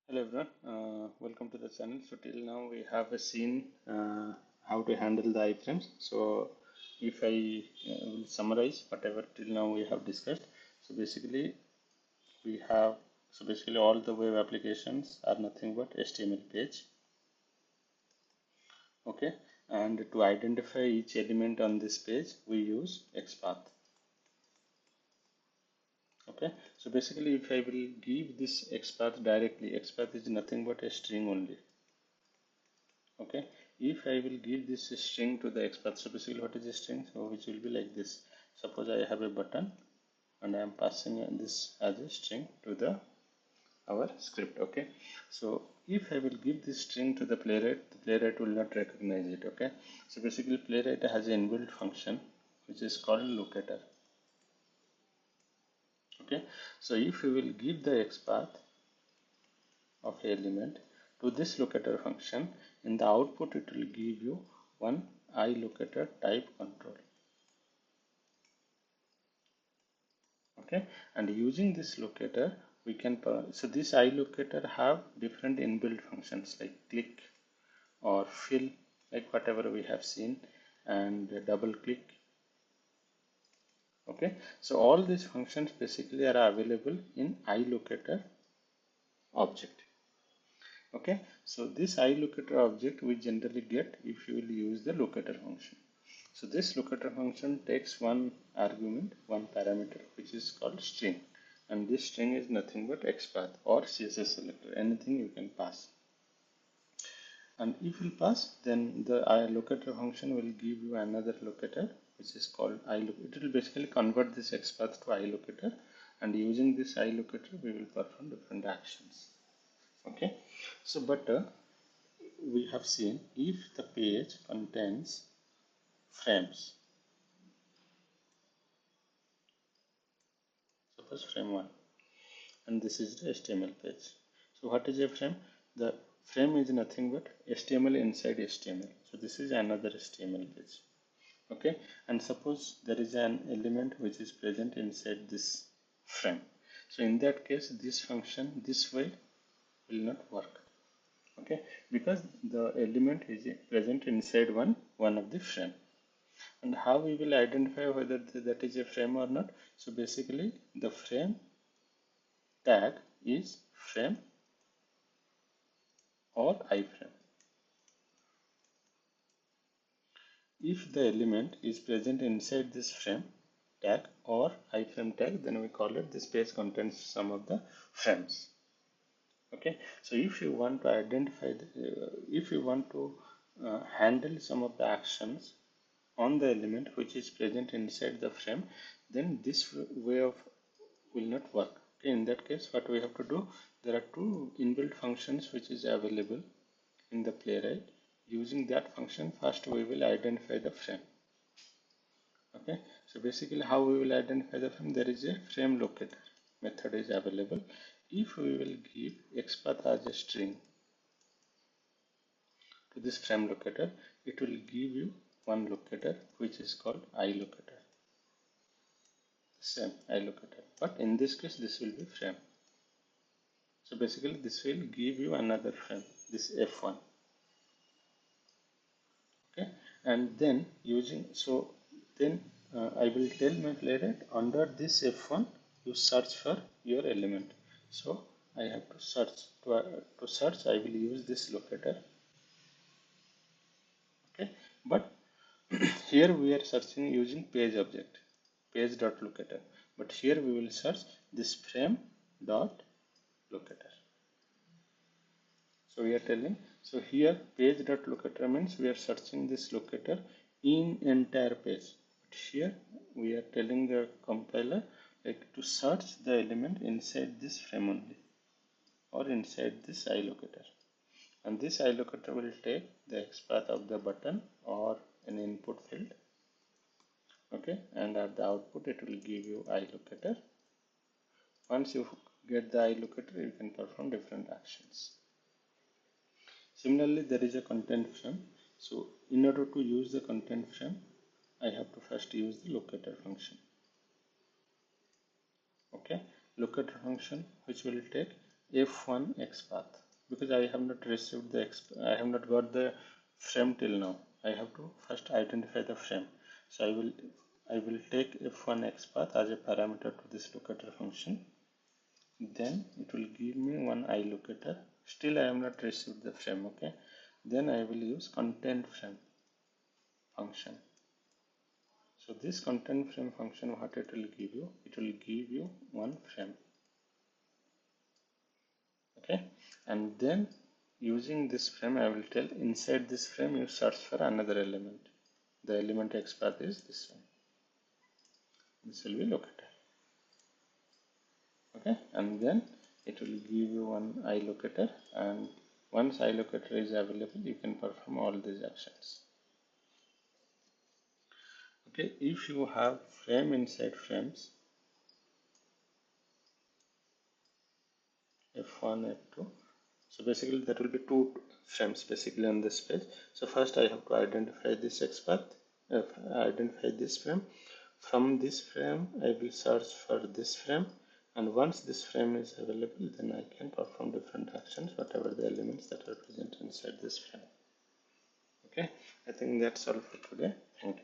Hello everyone, welcome to the channel. So till now we have seen how to handle the iframes. So if I will summarize whatever till now we have discussed. So basically we have all the web applications are nothing but HTML page. Okay, and to identify each element on this page we use XPath. Okay, so basically if I will give this XPath directly, XPath is nothing but a string only. Okay, if I will give this string to the XPath, so basically what is a string? So which will be like this. Suppose I have a button and I am passing this as a string to the our script. Okay, so if I will give this string to the playwright will not recognize it. Okay, so basically playwright has an inbuilt function which is called locator. Okay, so if we will give the XPath of element to this locator function, in the output it will give you one iLocator type control. Okay, and using this locator we can so this iLocator have different inbuilt functions like click or fill, like whatever we have seen, and double click. Okay, so all these functions basically are available in iLocator object. Okay, so this iLocator object we generally get if you will use the locator function. So this locator function takes one argument, one parameter, which is called string, and this string is nothing but XPath or CSS selector, anything you can pass. And if you pass, then the iLocator function will give you another locator which is called iLocator. It will basically convert this XPath to iLocator, and using this iLocator we will perform different actions. Okay, so but we have seen if the page contains frames, suppose frame 1, and this is the HTML page. So what is a frame? The frame is nothing but HTML inside HTML. So this is another HTML page. Okay, and suppose there is an element which is present inside this frame. So in that case this function this way will not work. Okay, because the element is present inside one of the frame. And how we will identify whether that is a frame or not? So basically the frame tag is frame or iframe. If the element is present inside this frame tag or iframe tag, then we call it this page contains some of the frames. Okay, so if you want to identify if you want to handle some of the actions on the element which is present inside the frame, then this way of will not work. Okay, in that case what we have to do, there are two inbuilt functions which is available in the playwright. Using that function, first we will identify the frame. Okay, so basically how we will identify the frame, there is a frame locator method is available. If we will give XPath as a string to this frame locator, it will give you one locator which is called iLocator, same iLocator, but in this case this will be frame. So basically this will give you another frame, this F1. Okay, and then using, so then I will tell my playwright under this F1 you search for your element. So I have to search, to search I will use this locator. Okay, but here we are searching using page object, page dot locator, but here we will search this frame dot locator. So we are telling, so here page dot locator means we are searching this locator in entire page, but here we are telling the compiler like to search the element inside this frame only or inside this iLocator, and this iLocator will take the XPath of the button or an input field. Okay, and at the output it will give you iLocator. Once you get the iLocator, you can perform different actions. Similarly, there is a content frame. So in order to use the content frame, I have to first use the locator function. Okay, locator function which will take f1 XPath, because I have not received the I have not got the frame till now. I have to first identify the frame. So I will take f1 XPath as a parameter to this locator function. Then it will give me one iLocator. Still I have not received the frame. Okay. Then I will use content frame function. So this content frame function, what it will give you? It will give you one frame. Okay, and then using this frame, I will tell inside this frame you search for another element. The element XPath is this one. This will be located. Okay, and then it will give you one iLocator, and once iLocator is available, you can perform all these actions. Okay, if you have frame inside frames, F1, F2. So basically that will be two frames basically on this page. So first I have to identify this XPath, identify this frame. From this frame I will search for this frame, and once this frame is available, then I can perform different actions, whatever the elements that are present inside this frame. Okay, I think that's all for today. Thank you.